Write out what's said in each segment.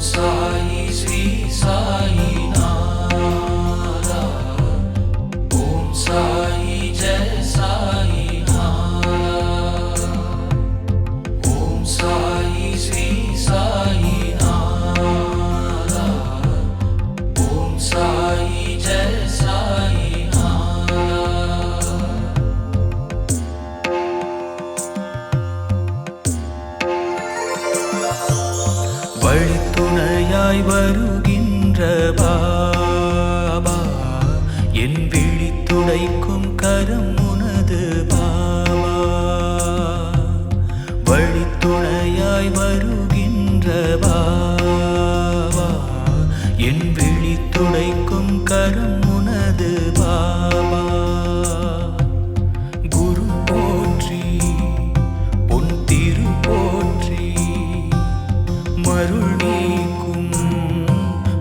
साई श्री साई नादा ओम साई जय साई नादा ओम साई श्री साई नादा ओम साई जय साई नादा வழித்துணையாய் வருகின்ற பாபா என் விழித் துடைக்கும் கரம் உனது பாபா வழித்துணையாய் வருகின்ற பாபா என் விழித் துடைக்கும் கரம் உனது பாபா குரு போற்றி பொன் திரு போற்றி மருள் நீக்கும்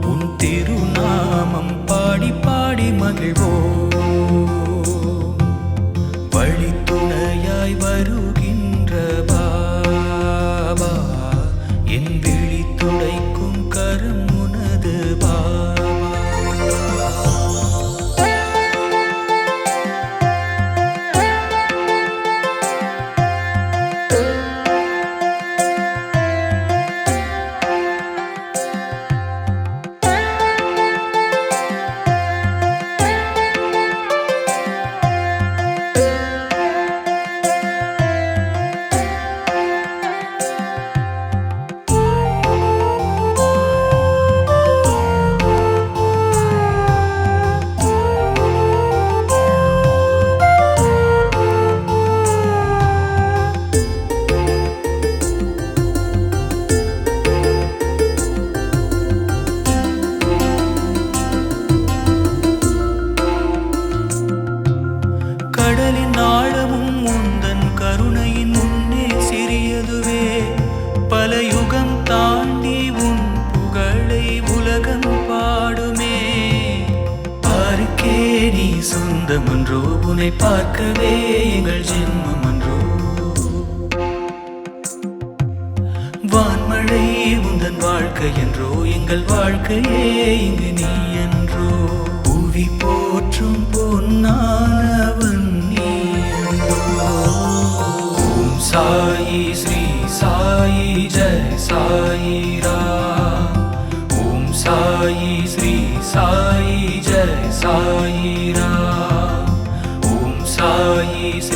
உன் திருநாமம் பாடி பாடி மகிழ்வோம் வழித்துணையாய் வருகின்ற பாபா என் விழித் துடைக்கும் கரம் உனது பாபா கடலின் ஆழமும் உந்தன் கருணையின் முன்னே சிறியதுவே பல யுகம் தாண்டி உன் புகழை உலகம் பாடுமே பார்க்கே நீ சொந்தமன்றோ உன்னை பார்க்கவே எங்கள் ஜென்மமன்றோ வான்மழை உந்தன் வாழ்க்கை என்றோ எங்கள் வாழ்க்கையே இங்கு நீ என்றோ புவி போற்றும் பொன்னானவன் நீ ஓம் சாயி ஸ்ரீ சாயி ஜெய் சாயி